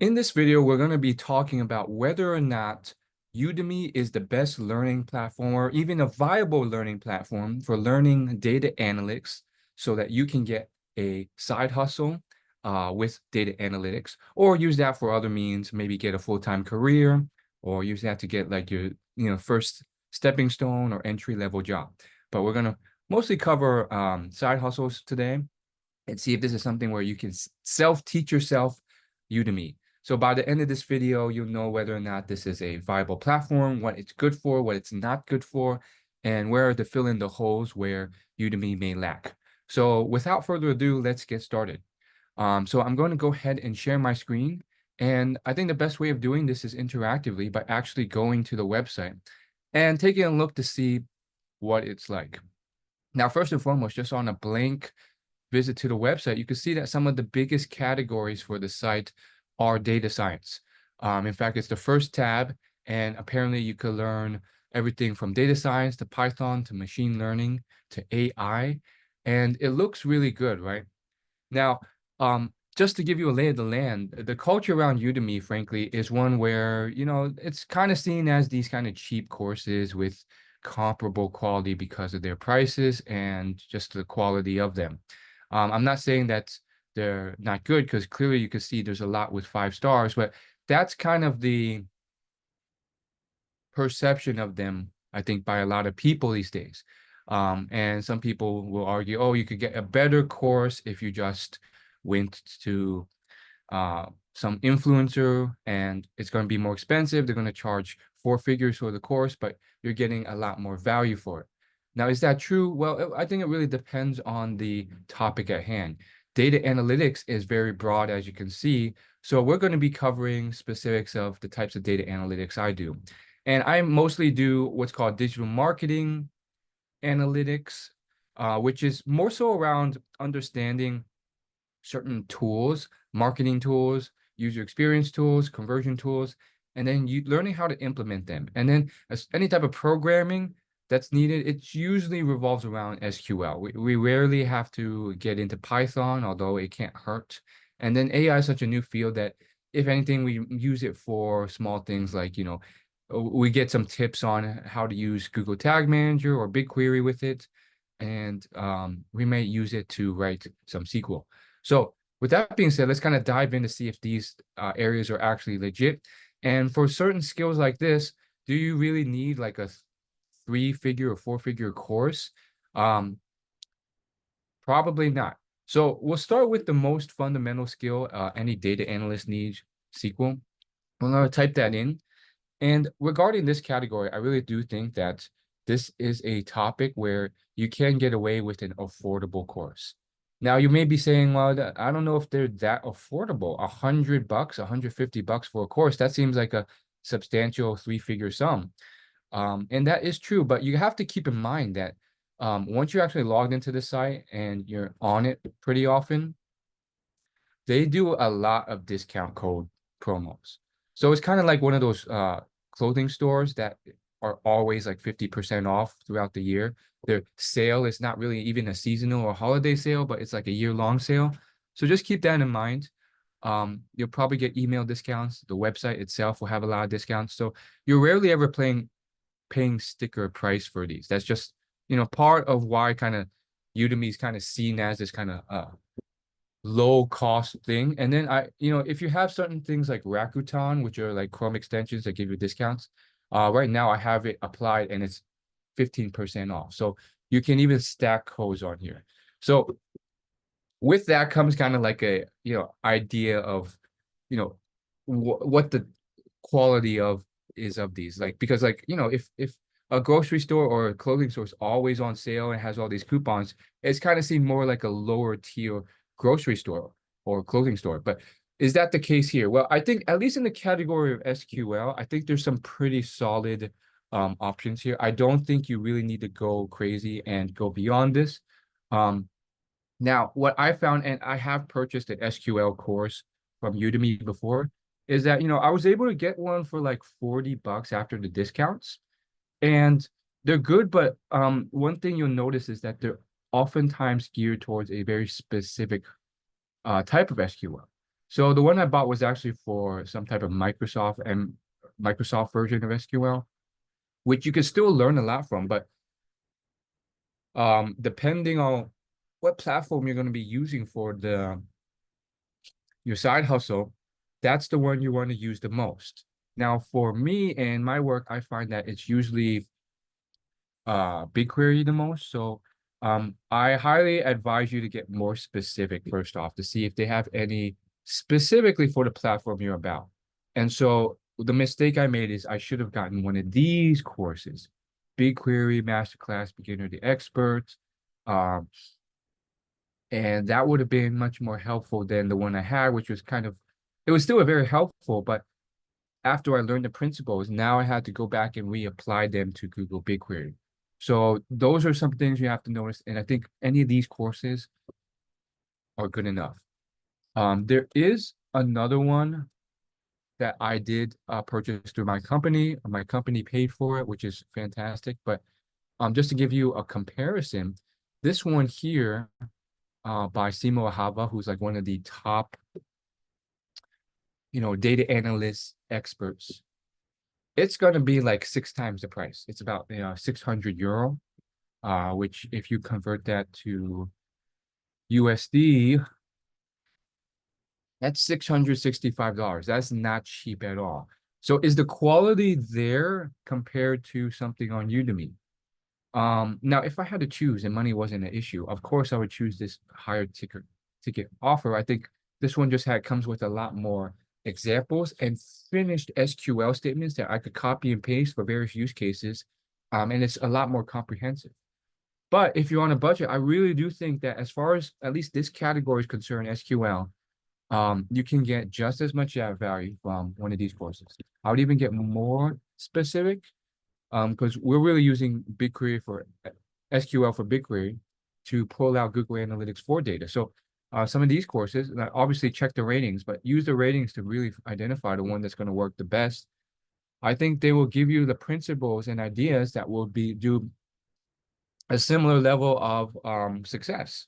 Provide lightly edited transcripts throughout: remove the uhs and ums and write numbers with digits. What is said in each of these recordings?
In this video, we're going to be talking about whether or not Udemy is the best learning platform or even a viable learning platform for learning data analytics so that you can get a side hustle with data analytics or use that for other means, maybe get a full-time career or use that to get like your first stepping stone or entry-level job. But we're going to mostly cover side hustles today and see if this is something where you can self-teach yourself Udemy. So by the end of this video, you'll know whether or not this is a viable platform, what it's good for, what it's not good for, and where to fill in the holes where Udemy may lack. So without further ado, let's get started. So I'm going to go ahead and share my screen. And I think the best way of doing this is interactively by actually going to the website and taking a look to see what it's like. Now, first and foremost, just on a blank visit to the website, you can see that some of the biggest categories for the site are data science. In fact, it's the first tab, and apparently you could learn everything from data science to Python to machine learning to AI, and it looks really good, right? Now, just to give you a lay of the land, the culture around Udemy, frankly, is one where, it's kind of seen as these kind of cheap courses with comparable quality because of their prices and just the quality of them. I'm not saying that they're not good because clearly you can see there's a lot with 5 stars, but that's kind of the perception of them, I think, by a lot of people these days. And some people will argue, oh, you could get a better course if you just went to some influencer and it's going to be more expensive. They're going to charge 4 figures for the course, but you're getting a lot more value for it. Now, is that true? Well, I think it really depends on the topic at hand. Data analytics is very broad, as you can see. So we're going to be covering specifics of the types of data analytics I do. And I mostly do what's called digital marketing analytics, which is more so around understanding certain tools, marketing tools, user experience tools, conversion tools, and then you learning how to implement them. And then as any type of programming that's needed, it usually revolves around SQL. We rarely have to get into Python, although it can't hurt. And then AI is such a new field that if anything, we use it for small things like, we get some tips on how to use Google Tag Manager or BigQuery with it. And we may use it to write some SQL. So with that being said, let's kind of dive in to see if these areas are actually legit. And for certain skills like this, do you really need like a 3-figure or 4-figure course? Probably not. So we'll start with the most fundamental skill any data analyst needs, SQL. I'm going to type that in. And regarding this category, I really do think that this is a topic where you can get away with an affordable course. Now, you may be saying, well, I don't know if they're that affordable. $100, $150 for a course, that seems like a substantial 3-figure sum. And that is true, but you have to keep in mind that once you're actually logged into the site and you're on it pretty often, they do a lot of discount code promos. So it's kind of like one of those clothing stores that are always like 50% off throughout the year. Their sale is not really even a seasonal or holiday sale, but it's like a year-long sale. So just keep that in mind. You'll probably get email discounts. The website itself will have a lot of discounts. So you're rarely ever paying sticker price for these. That's just, part of why kind of Udemy is kind of seen as this kind of low cost thing. And then if you have certain things like Rakuten, which are like Chrome extensions that give you discounts, right now I have it applied and it's 15% off. So you can even stack codes on here. So with that comes kind of like a, idea of, what the quality of is of these, like, because like, if a grocery store or a clothing store is always on sale and has all these coupons, it's kind of seen more like a lower tier grocery store or clothing store. But is that the case here? Well, I think at least in the category of SQL, I think there's some pretty solid options here. I don't think you really need to go crazy and go beyond this. Now, what I found, and I have purchased an SQL course from Udemy before, is that, I was able to get one for like $40 after the discounts. And they're good, but one thing you'll notice is that they're oftentimes geared towards a very specific type of SQL. So the one I bought was actually for some type of Microsoft version of SQL, which you can still learn a lot from, but depending on what platform you're going to be using for your side hustle, that's the one you want to use the most. Now, for me and my work, I find that it's usually BigQuery the most. So I highly advise you to get more specific first off to see if they have any specifically for the platform you're about. And so the mistake I made is I should have gotten one of these courses, BigQuery, Masterclass, Beginner to Expert. Um, and that would have been much more helpful than the one I had, which was kind of, it was still a very helpful, but after I learned the principles, now I had to go back and reapply them to Google BigQuery. So those are some things you have to notice. And I think any of these courses are good enough. There is another one that I did purchase through my company. My company paid for it, which is fantastic. But just to give you a comparison, this one here by Simo Ahava, who's like one of the top, data analyst experts. It's going to be like 6 times the price. It's about 600 euro, which if you convert that to USD, that's $665. That's not cheap at all. So is the quality there compared to something on Udemy? Now if I had to choose and money wasn't an issue, of course I would choose this higher ticket offer. I think this one just comes with a lot more examples and finished SQL statements that I could copy and paste for various use cases. And it's a lot more comprehensive. But if you're on a budget, I really do think that as far as at least this category is concerned, SQL, you can get just as much value from one of these courses. I would even get more specific, because we're really using BigQuery for SQL for BigQuery to pull out Google Analytics for data. So some of these courses, obviously check the ratings, but use the ratings to really identify the one that's going to work the best. I think they will give you the principles and ideas that will do a similar level of success.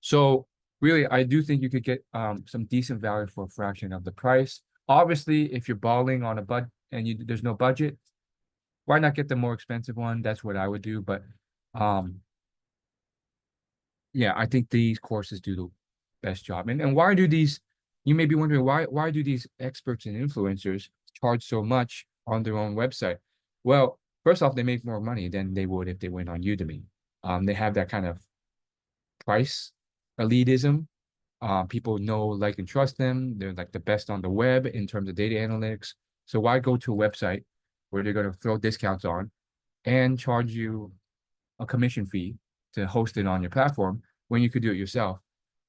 So really, I do think you could get some decent value for a fraction of the price. Obviously, if you're balling on a budget and there's no budget, why not get the more expensive one? That's what I would do. But yeah, I think these courses do the best job. And why do these, you may be wondering, why do these experts and influencers charge so much on their own website? Well, first off, they make more money than they would if they went on Udemy. They have that kind of price elitism. People know, like, and trust them. They're like the best on the web in terms of data analytics. So why go to a website where they're going to throw discounts on and charge you a commission fee to host it on your platform when you could do it yourself?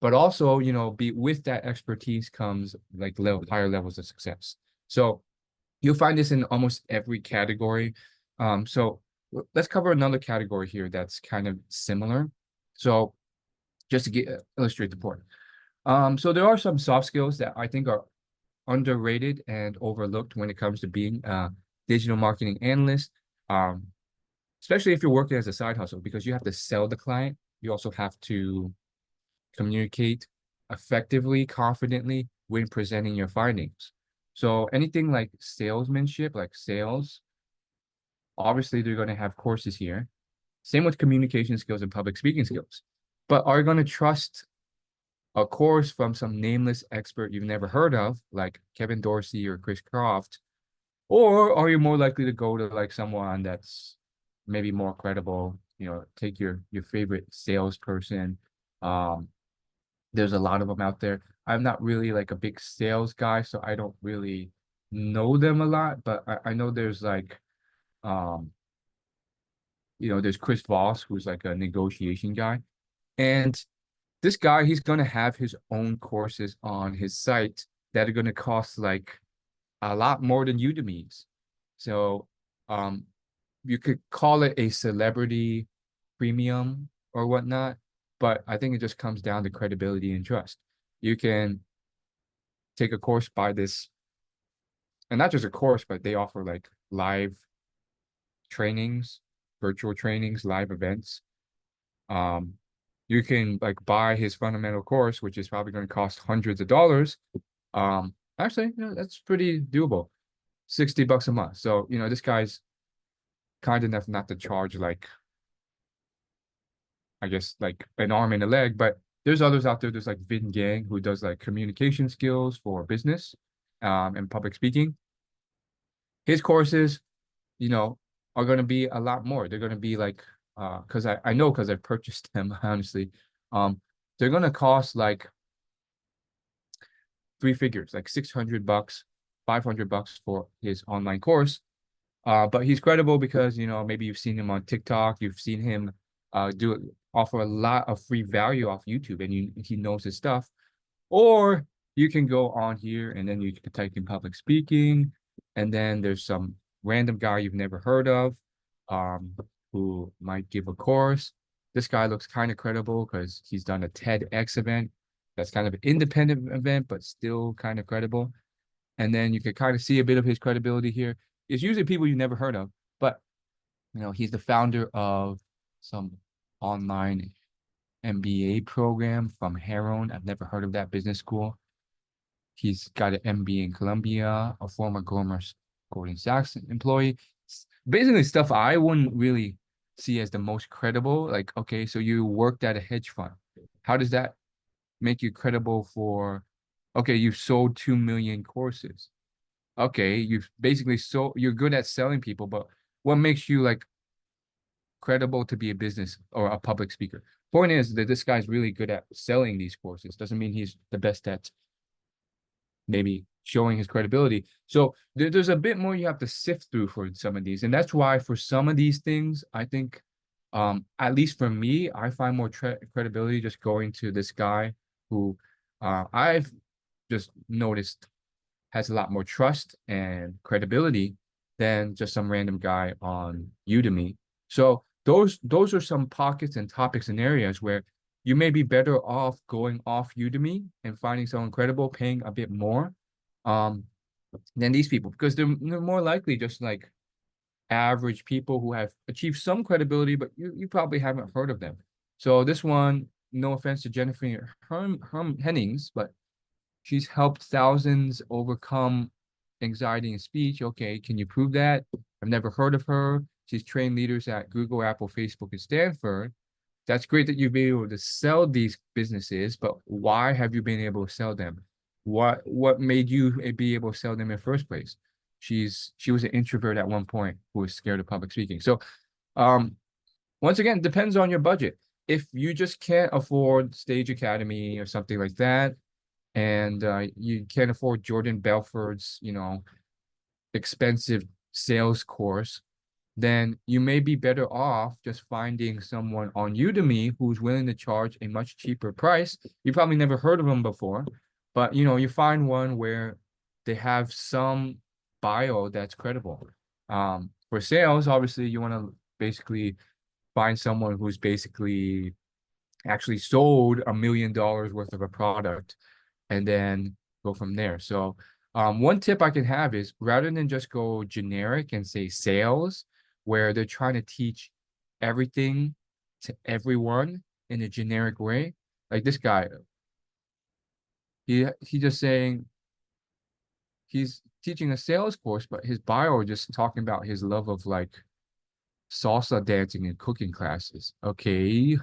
But also, be with that expertise comes like higher levels of success. So you'll find this in almost every category. So let's cover another category here that's kind of similar. So just to illustrate the point. So there are some soft skills that I think are underrated and overlooked when it comes to being a digital marketing analyst, especially if you're working as a side hustle, because you have to sell the client. You also have to communicate effectively, confidently when presenting your findings. So anything like salesmanship, like sales, obviously they're going to have courses here. Same with communication skills and public speaking skills. But are you going to trust a course from some nameless expert you've never heard of, like Kevin Dorsey or Chris Croft? Or are you more likely to go to like someone that's maybe more credible, take your favorite salesperson. There's a lot of them out there. I'm not really like a big sales guy, so I don't really know them a lot, but I know there's like there's Chris Voss, who's like a negotiation guy. And this guy, he's going to have his own courses on his site that are going to cost like a lot more than Udemy's. So you could call it a celebrity premium or whatnot, but I think it just comes down to credibility and trust. You can take a course by this, and not just a course, but they offer like live trainings, virtual trainings, live events. You can like buy his fundamental course, which is probably going to cost hundreds of dollars, Actually, that's pretty doable. $60 a month. So, this guy's kind enough not to charge like, I guess, like an arm and a leg, but there's others out there. There's like Vin Gang who does like communication skills for business, and public speaking. His courses, you know, are going to be a lot more. They're going to be like, because I know because I've purchased them, honestly. Um, they're going to cost like three figures, like $600, $500 for his online course. But he's credible because, maybe you've seen him on TikTok, you've seen him do offer a lot of free value off YouTube, and he knows his stuff. Or you can go on here and then you can type in public speaking, and then there's some random guy you've never heard of, um, who might give a course. This guy looks kind of credible because he's done a TEDx event. That's kind of an independent event, but still kind of credible. And then you can kind of see a bit of his credibility here. It's usually people you've never heard of, but he's the founder of some online MBA program from Heron. I've never heard of that business school. He's got an MBA in Columbia, a former Goldman Sachs employee. Basically, stuff I wouldn't really see as the most credible. Like, okay, so you worked at a hedge fund. How does that make you credible for, okay, you've sold 2 million courses. Okay, you're good at selling people, but what makes you like credible to be a business or a public speaker? Point is that this guy's really good at selling these courses. Doesn't mean he's the best at maybe showing his credibility. So there's a bit more you have to sift through for some of these. And that's why for some of these things, I think, at least for me, I find more credibility just going to this guy who I've just noticed has a lot more trust and credibility than just some random guy on Udemy. So those are some pockets and topics and areas where you may be better off going off Udemy and finding someone credible, paying a bit more, um, than these people, because they're more likely just like average people who have achieved some credibility, but you probably haven't heard of them. So this one, no offense to Jennifer Hennings, but she's helped thousands overcome anxiety in speech. Okay, can you prove that? I've never heard of her. She's trained leaders at Google, Apple, Facebook, and Stanford. That's great that you've been able to sell these businesses, but why have you been able to sell them? What made you be able to sell them in the first place? She was an introvert at one point who was scared of public speaking. So um once again, it depends on your budget. If you just can't afford Stage Academy or something like that, and you can't afford Jordan Belfort's, expensive sales course, then you may be better off just finding someone on Udemy who's willing to charge a much cheaper price. You probably never heard of them before, but you find one where they have some bio that's credible. For sales, obviously, you want to basically find someone who's basically actually sold $1 million worth of a product and then go from there. So one tip I can have is rather than just go generic and say sales, where they're trying to teach everything to everyone in a generic way. Like this guy, he just saying he's teaching a sales course, but his bio just talking about his love of like salsa dancing and cooking classes. Okay,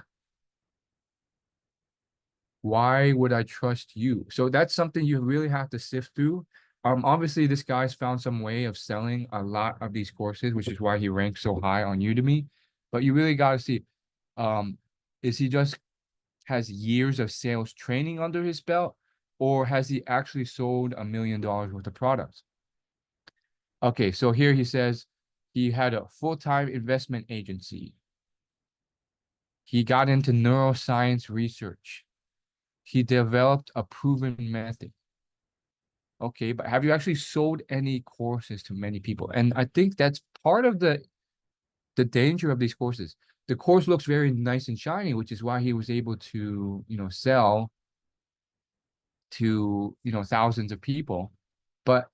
why would I trust you? So that's something you really have to sift through. Obviously, this guy's found some way of selling a lot of these courses, which is why he ranks so high on Udemy. But you really got to see, um, is he just has years of sales training under his belt, or has he actually sold $1 million worth of products? Okay, so here he says he had a full-time investment agency. He got into neuroscience research. He developed a proven method. Okay, but have you actually sold any courses to many people? And I think that's part of the danger of these courses. The course looks very nice and shiny, which is why he was able to, sell to, thousands of people. But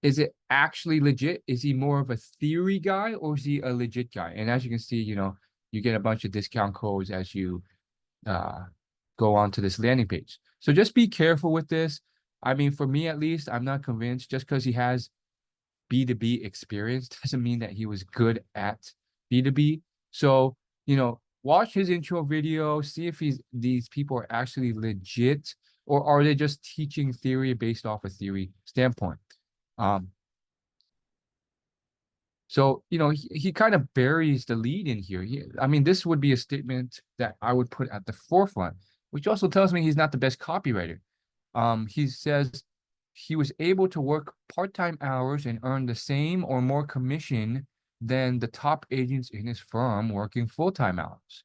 is it actually legit? Is he more of a theory guy or is he a legit guy? And as you can see, you get a bunch of discount codes as you uh go on to this landing page. So just be careful with this. I mean, for me at least, I'm not convinced just because he has B2B experience doesn't mean that he was good at B2B. So, watch his intro video, see if these people are actually legit or are they just teaching theory based off a theory standpoint. Um, so, he kind of buries the lead in here. I mean, this would be a statement that I would put at the forefront, which also tells me he's not the best copywriter. He says he was able to work part-time hours and earn the same or more commission than the top agents in his firm working full-time hours.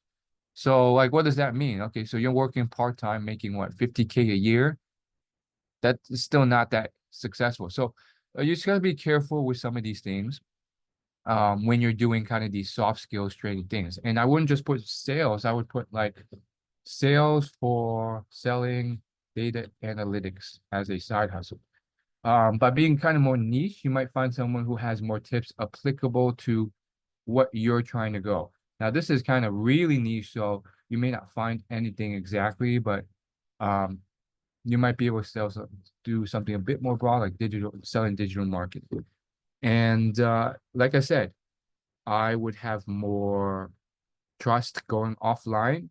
So, like, what does that mean? Okay, so you're working part-time, making what, 50K a year? That's still not that successful. So, you just gotta be careful with some of these things when you're doing kind of these soft skills training things. And I wouldn't just put sales, I would put like sales for selling data analytics as a side hustle. By being kind of more niche, you might find someone who has more tips applicable to what you're trying to go. Now, this is kind of really niche, so you may not find anything exactly, but um, you might be able to do something a bit more broad, like selling digital marketing. And like I said, I would have more trust going offline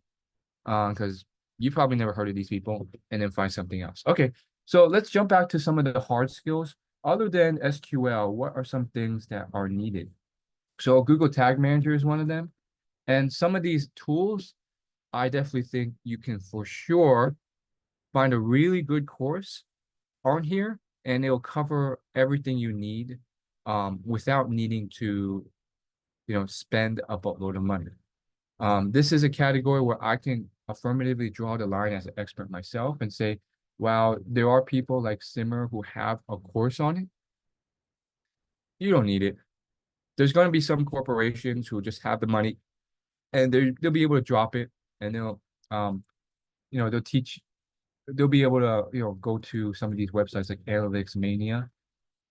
because you probably never heard of these people and then find something else. Okay, so let's jump back to some of the hard skills. Other than SQL, what are some things that are needed? So Google Tag Manager is one of them. And some of these tools, I definitely think you can for sure find a really good course on here and it'll cover everything you need without needing to, spend a boatload of money. This is a category where I can affirmatively draw the line as an expert myself and say, wow, there are people like Simmer who have a course on it. You don't need it. There's going to be some corporations who just have the money and they'll be able to drop it and um, they'll teach, they'll be able to, go to some of these websites like Analytics Mania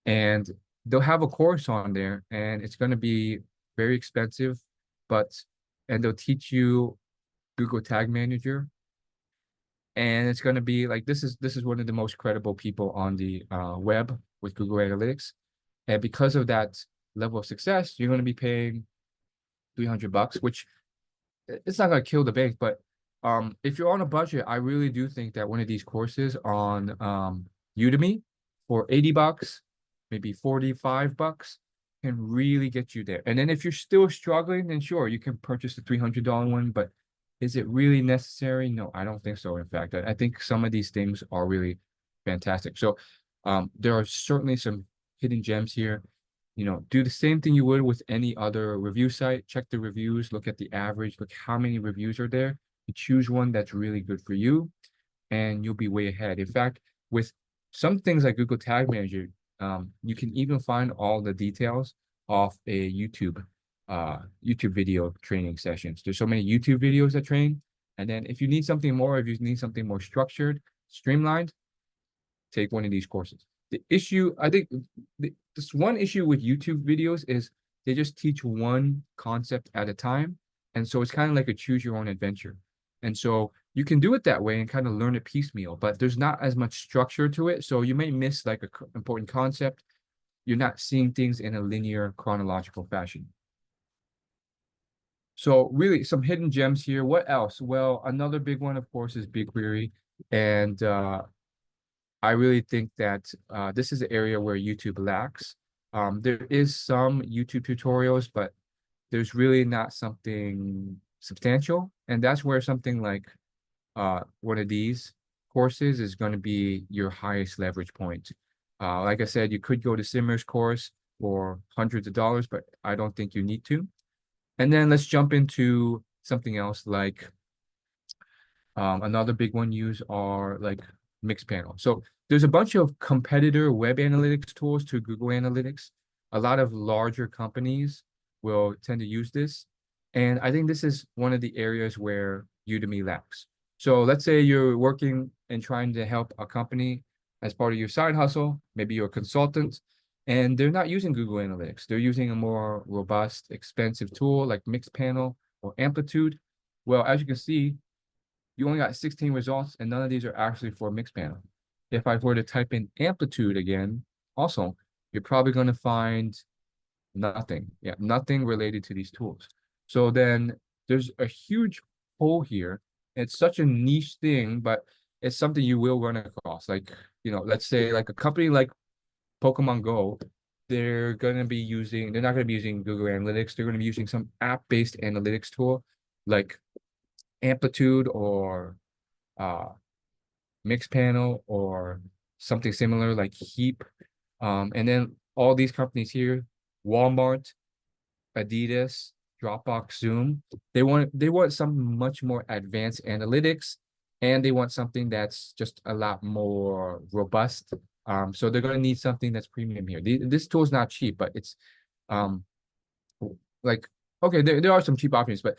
and they'll have a course on there and it's going to be very expensive, and they'll teach you Google Tag Manager. And it's going to be like, this is one of the most credible people on the web with Google Analytics. And because of that level of success, you're going to be paying $300, which it's not going to kill the bank, but if you're on a budget, I really do think that one of these courses on Udemy for $80, maybe $45 can really get you there. And then if you're still struggling, then sure, you can purchase the $300 one, but is it really necessary? No, I don't think so. In fact, I think some of these things are really fantastic. So there are certainly some hidden gems here. Do the same thing you would with any other review site. Check the reviews, look at the average, look how many reviews are there. You choose one that's really good for you, and you'll be way ahead. In fact, with some things like Google Tag Manager, you can even find all the details off a YouTube video training sessions. There's so many YouTube videos that train. And then if you need something more, if you need something more structured, streamlined, take one of these courses. The issue, I think, this one issue with YouTube videos is they just teach one concept at a time. And so it's kind of like a choose your own adventure. And so you can do it that way and kind of learn it piecemeal, but there's not as much structure to it. So you may miss like an important concept. You're not seeing things in a linear chronological fashion. So really some hidden gems here. What else? Well, another big one, of course, is BigQuery. And I really think that this is an area where YouTube lacks. There is some YouTube tutorials, but there's really not something substantial. And that's where something like one of these courses is going to be your highest leverage point. Like I said, you could go to Simmer's course for hundreds of dollars, but I don't think you need to. And then let's jump into something else like another big one used are like Mixpanel. So there's a bunch of competitor web analytics tools to Google Analytics. A lot of larger companies will tend to use this. And I think this is one of the areas where Udemy lacks. So let's say you're working and trying to help a company as part of your side hustle, maybe you're a consultant, and they're not using Google Analytics. They're using a more robust, expensive tool like Mixpanel or Amplitude. Well, as you can see, you only got 16 results, and none of these are actually for Mixpanel. if I were to type in amplitude again, also, you're probably going to find nothing. Yeah, nothing related to these tools. So then there's a huge hole here. It's such a niche thing, but it's something you will run across. Like, let's say like a company like Pokemon Go, they're not gonna be using Google Analytics. They're gonna be using some app-based analytics tool like Amplitude or uh Mixpanel or something similar like Heap. And then all these companies here, Walmart, Adidas, Dropbox, Zoom, they want some much more advanced analytics, and they want something that's just a lot more robust. So they're gonna need something that's premium here. This tool is not cheap, but it's um like okay, there are some cheap options, but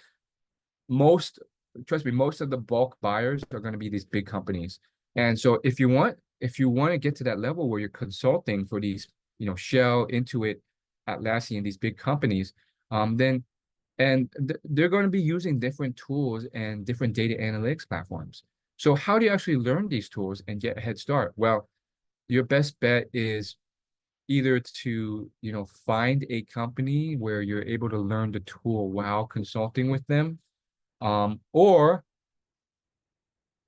most trust me, most of the bulk buyers are going to be these big companies. And so if you want to get to that level where you're consulting for these, Shell, Intuit, Atlassian, these big companies, then they're going to be using different tools and different data analytics platforms. So how do you actually learn these tools and get a head start? Well, your best bet is either to, find a company where you're able to learn the tool while consulting with them, or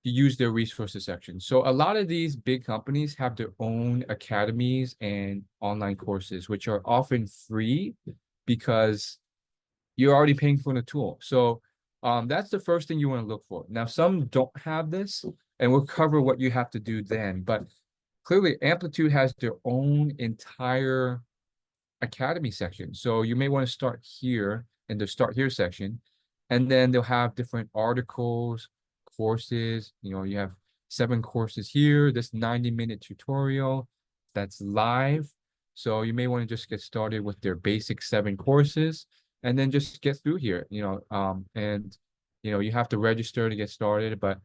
you use their resources section. So a lot of these big companies have their own academies and online courses, which are often free because you're already paying for the tool. So that's the first thing you want to look for. Now, some don't have this, and we'll cover what you have to do then. But clearly, Amplitude has their own entire academy section. So you may want to start here in the start here section, and then they'll have different articles, courses. You have 7 courses here, this 90-minute tutorial that's live. So you may want to just get started with their basic 7 courses and then just get through here, and you have to register to get started, but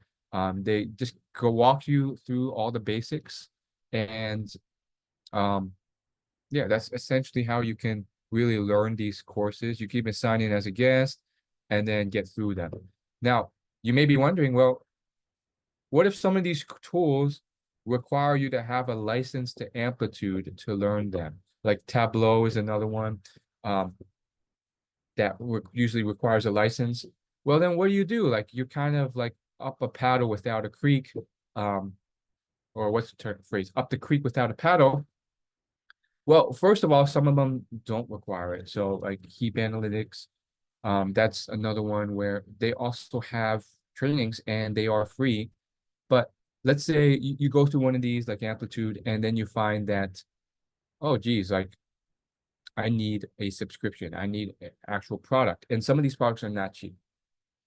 they just go walk you through all the basics. And um yeah, that's essentially how you can really learn these courses. You keep assigning as a guest and then get through them. Now, you may be wondering, well, what if some of these tools require you to have a license to Amplitude to learn them? Like Tableau is another one um, that usually requires a license. Well, then what do? Like you're kind of like up a paddle without a creek, um, or what's the phrase? Up the creek without a paddle. Well, first of all, some of them don't require it. So like Heap Analytics, that's another one where they also have trainings and they are free. But let's say you go through one of these like Amplitude, and then you find that, oh geez, like I need a subscription. I need an actual product. And some of these products are not cheap.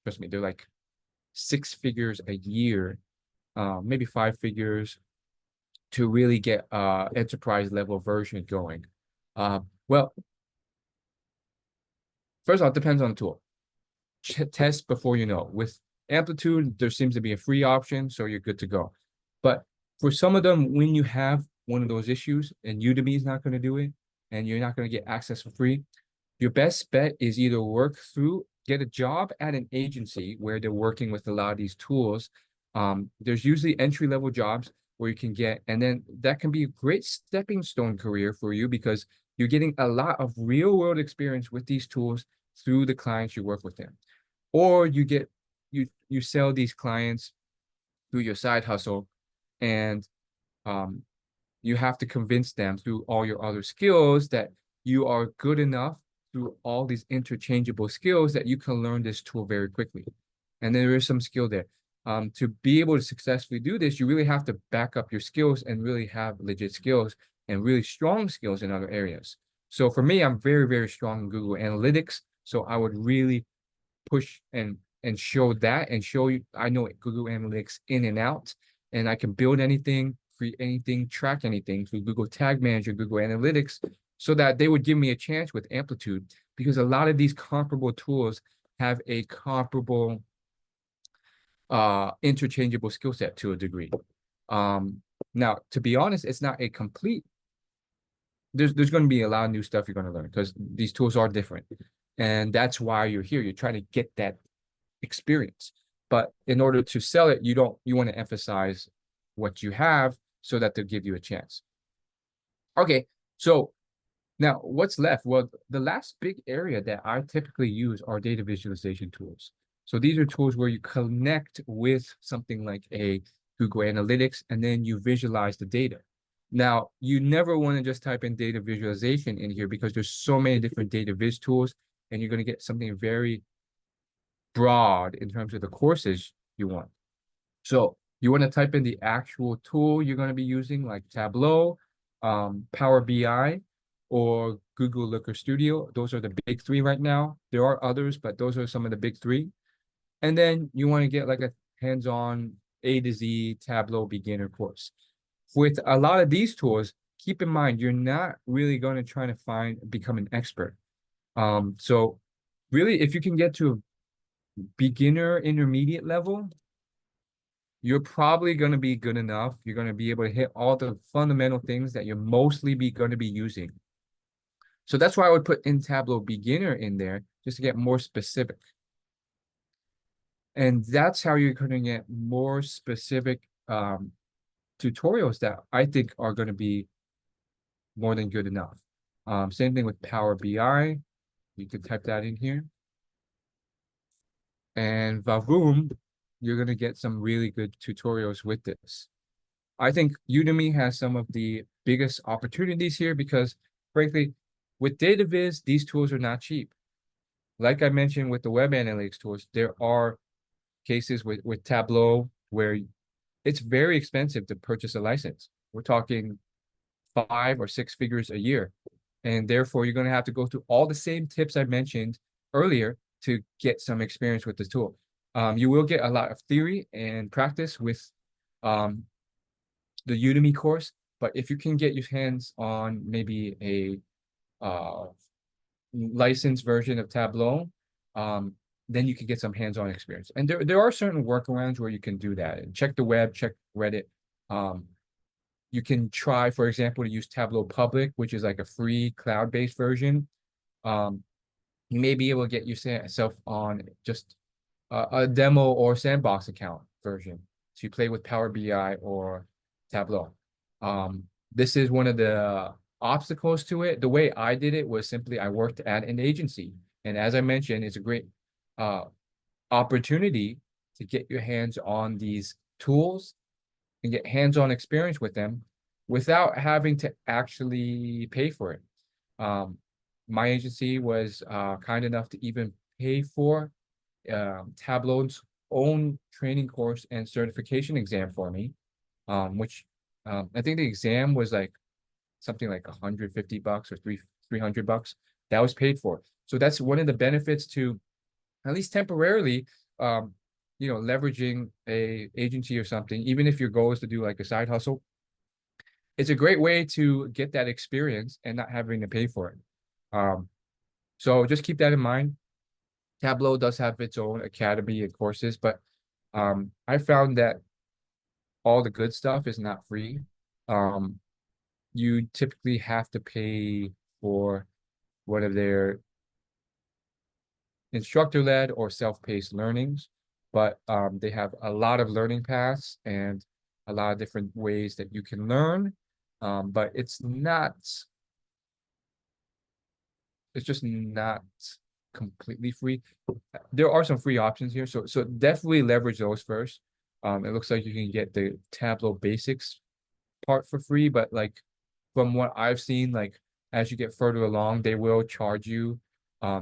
Trust me, they're like 6 figures a year, maybe 5 figures to really get enterprise level version going. Well, first of all, it depends on the tool. Test before you know. With Amplitude, there seems to be a free option, so you're good to go. But for some of them, when you have one of those issues and Udemy is not going to do it, and you're not going to get access for free, your best bet is either get a job at an agency where they're working with a lot of these tools. There's usually entry-level jobs where you can get, and then that can be a great stepping stone career for you because you're getting a lot of real-world experience with these tools through the clients you work with them. Or you sell these clients through your side hustle, and um, you have to convince them through all your other skills that you are good enough through all these interchangeable skills that you can learn this tool very quickly. And there is some skill there. To be able to successfully do this, you really have to back up your skills and really have legit skills and really strong skills in other areas. So for me, I'm very, very strong in Google Analytics. So I would really push and show that and show you I know Google Analytics in and out, and I can build anything, create anything, track anything through Google Tag Manager, Google Analytics, so that they would give me a chance with Amplitude because a lot of these comparable tools have a comparable interchangeable skill set to a degree. Now, to be honest, it's not a complete. There's going to be a lot of new stuff you're going to learn because these tools are different, and that's why you're here. You're trying to get that experience, but in order to sell it, you want to emphasize what you have so that they'll give you a chance. Okay, so now what's left? Well, the last big area that I typically use are data visualization tools. So these are tools where you connect with something like a Google Analytics, and then you visualize the data. Now, you never want to just type in data visualization in here because there's so many different data viz tools, and you're going to get something very broad in terms of the courses you want. So you want to type in the actual tool you're going to be using, like Tableau, Power BI, or Google Looker Studio. Those are the big three right now. There are others, but those are some of the big three. And then you want to get like a hands-on A to Z Tableau beginner course. With a lot of these tools, keep in mind, you're not really going to try to become an expert. So really, if you can get to a beginner intermediate level, you're probably going to be good enough. You're going to be able to hit all the fundamental things that you're mostly going to be using. So that's why I would put in Tableau beginner in there, just to get more specific. And that's how you're going to get more specific tutorials that I think are going to be more than good enough. Same thing with Power BI. You could type that in here. And Vavoom, you're going to get some really good tutorials with this. I think Udemy has some of the biggest opportunities here because, frankly, with data viz, these tools are not cheap. Like I mentioned with the web analytics tools, there are cases with Tableau where it's very expensive to purchase a license. We're talking 5 or 6 figures a year. And therefore, you're going to have to go through all the same tips I mentioned earlier to get some experience with this tool. You will get a lot of theory and practice with the Udemy course, but if you can get your hands on maybe a licensed version of Tableau, then you can get some hands-on experience. And there are certain workarounds where you can do that. And check the web, check Reddit. You can try, for example, to use Tableau Public, which is like a free cloud-based version. You may be able to get yourself on just a demo or sandbox account version. So you play with Power BI or Tableau. This is one of the obstacles to it. The way I did it was simply I worked at an agency. And as I mentioned, it's a great opportunity to get your hands on these tools and get hands-on experience with them without having to actually pay for it. My agency was kind enough to even pay for Tableau's own training course and certification exam for me, which I think the exam was like something like $150 or $300. That was paid for. So that's one of the benefits to, at least temporarily, leveraging a agency or something, even if your goal is to do like a side hustle. It's a great way to get that experience and not having to pay for it. So just keep that in mind. Tableau does have its own academy and courses, but I found that all the good stuff is not free. You typically have to pay for one of their instructor-led or self-paced learnings, but they have a lot of learning paths and a lot of different ways that you can learn, but it's just not completely free. There are some free options here, so definitely leverage those first. It looks like you can get the Tableau Basics part for free, but like from what I've seen, like as you get further along, they will charge you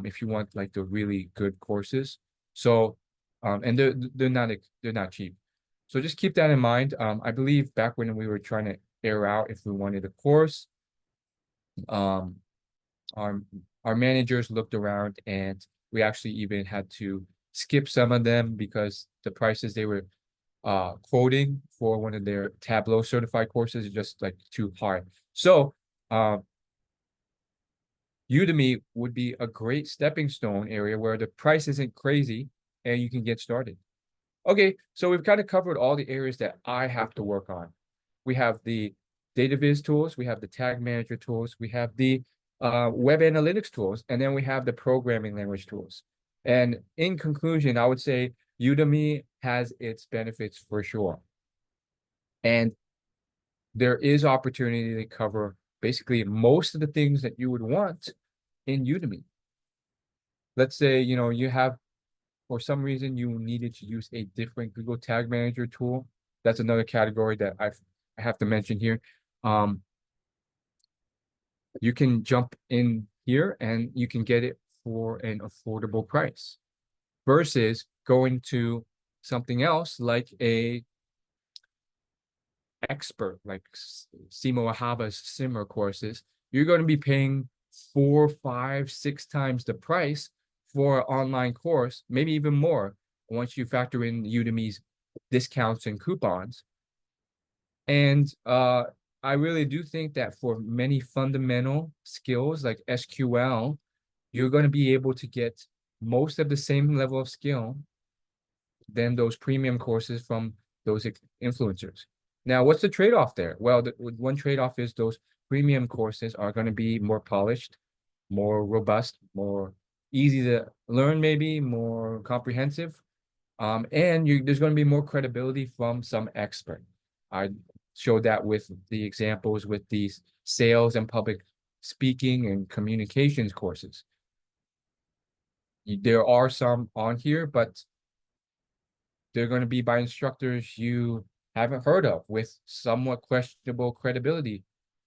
if you want like the really good courses. So and they're not cheap. So just keep that in mind. I believe back when we were trying to air out if we wanted a course, our our managers looked around and we actually even had to skip some of them because the prices they were quoting for one of their Tableau certified courses is just like too high. So Udemy would be a great stepping stone area where the price isn't crazy and you can get started. Okay, so we've kind of covered all the areas that I have to work on. We have the data viz tools, we have the tag manager tools, we have the web analytics tools, and then we have the programming language tools. And in conclusion, I would say Udemy has its benefits for sure. And there is opportunity to cover basically most of the things that you would want in Udemy. Let's say, you have, for some reason, you needed to use a different Google Tag Manager tool. That's another category that I have to mention here. You can jump in here and you can get it for an affordable price versus going to something else like a expert, like Simo Ahaba's Simmer courses. You're going to be paying 4, 5, 6 times the price for an online course, maybe even more once you factor in Udemy's discounts and coupons. And I really do think that for many fundamental skills like SQL, you're going to be able to get most of the same level of skill than those premium courses from those influencers. Now, what's the trade-off there? Well, one trade-off is those premium courses are going to be more polished, more robust, more easy to learn, maybe more comprehensive. And there's going to be more credibility from some expert. I showed that with the examples with these sales and public speaking and communications courses. There are some on here, but they're going to be by instructors you haven't heard of with somewhat questionable credibility.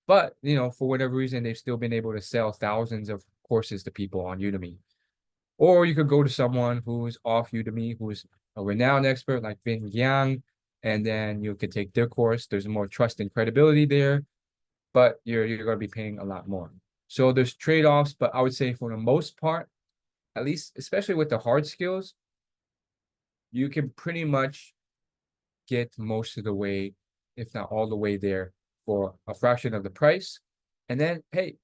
But, for whatever reason, they've still been able to sell thousands of courses to people on Udemy. Or you could go to someone who's off Udemy, who's a renowned expert like Vin Yang, and then you could take their course. There's more trust and credibility there, but you're going to be paying a lot more. So there's trade-offs, but I would say for the most part, at least, especially with the hard skills, you can pretty much get most of the way, if not all the way there, for a fraction of the price. And then, hey,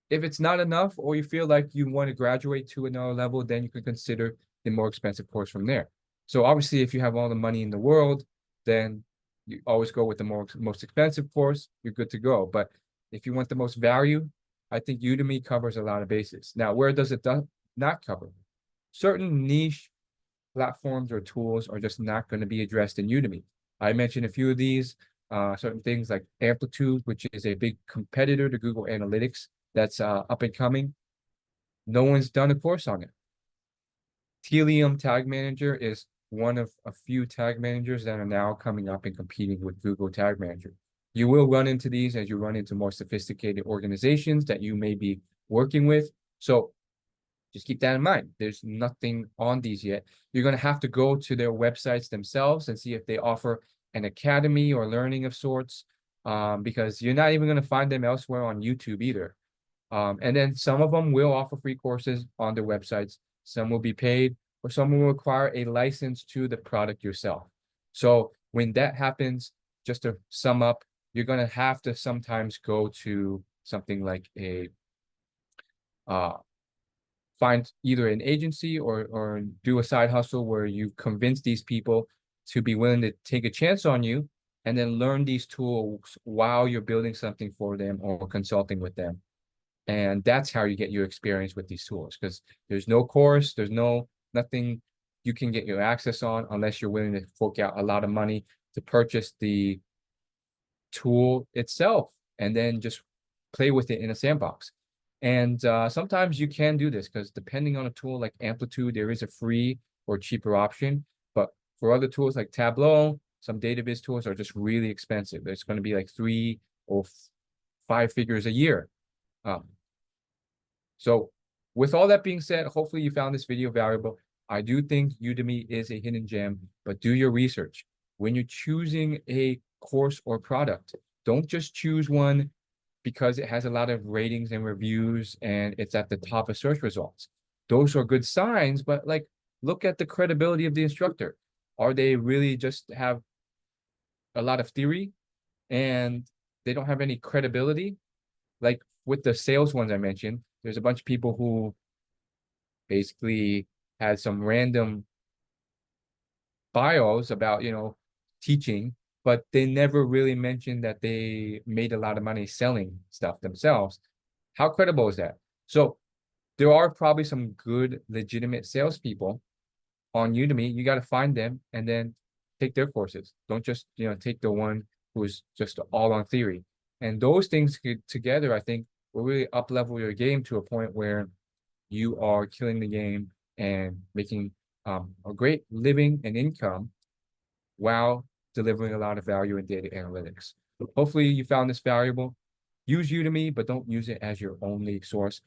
if it's not enough, or you feel like you want to graduate to another level, then you can consider the more expensive course from there. So obviously, if you have all the money in the world, then you always go with the most expensive course. You're good to go. But if you want the most value, I think Udemy covers a lot of bases. Now, where does it not cover? Certain niche platforms or tools are just not going to be addressed in Udemy. I mentioned a few of these, certain things like Amplitude, which is a big competitor to Google Analytics that's up and coming. No one's done a course on it. Telium Tag Manager is one of a few tag managers that are now coming up and competing with Google Tag Manager. You will run into these as you run into more sophisticated organizations that you may be working with. So just keep that in mind. There's nothing on these yet. You're going to have to go to their websites themselves and see if they offer an academy or learning of sorts, because you're not even going to find them elsewhere on YouTube either. And then some of them will offer free courses on their websites. Some will be paid, or some will require a license to the product yourself. So when that happens, just to sum up, you're going to have to sometimes go to something like a find either an agency or do a side hustle where you convince these people to be willing to take a chance on you and then learn these tools while you're building something for them or consulting with them. And that's how you get your experience with these tools, because there's no course, there's nothing you can get your access on unless you're willing to fork out a lot of money to purchase the tool itself and then just play with it in a sandbox. And sometimes you can do this because depending on a tool like Amplitude, there is a free or cheaper option. But for other tools like Tableau, some database tools are just really expensive. It's going to be like 3 or 5 figures a year. So with all that being said, hopefully you found this video valuable. I do think Udemy is a hidden gem, but do your research. When you're choosing a course or product, don't just choose one because it has a lot of ratings and reviews and it's at the top of search results. Those are good signs, but like, look at the credibility of the instructor. Are they really just have a lot of theory and they don't have any credibility? Like with the sales ones I mentioned, there's a bunch of people who basically had some random bios about, teaching, but they never really mentioned that they made a lot of money selling stuff themselves. How credible is that? So there are probably some good, legitimate salespeople on Udemy. You got to find them and then take their courses. Don't just, take the one who's just all on theory. And those things together, I think, will really up level your game to a point where you are killing the game and making a great living and income while delivering a lot of value in data analytics. Hopefully you found this valuable. Use Udemy, but don't use it as your only source.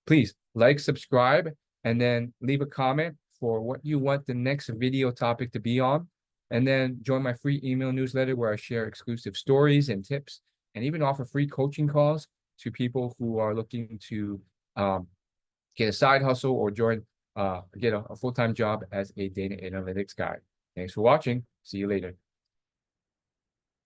Please like, subscribe, and then leave a comment for what you want the next video topic to be on. And then join my free email newsletter where I share exclusive stories and tips and even offer free coaching calls to people who are looking to get a side hustle or get a full-time job as a data analytics guy. Thanks for watching. See you later.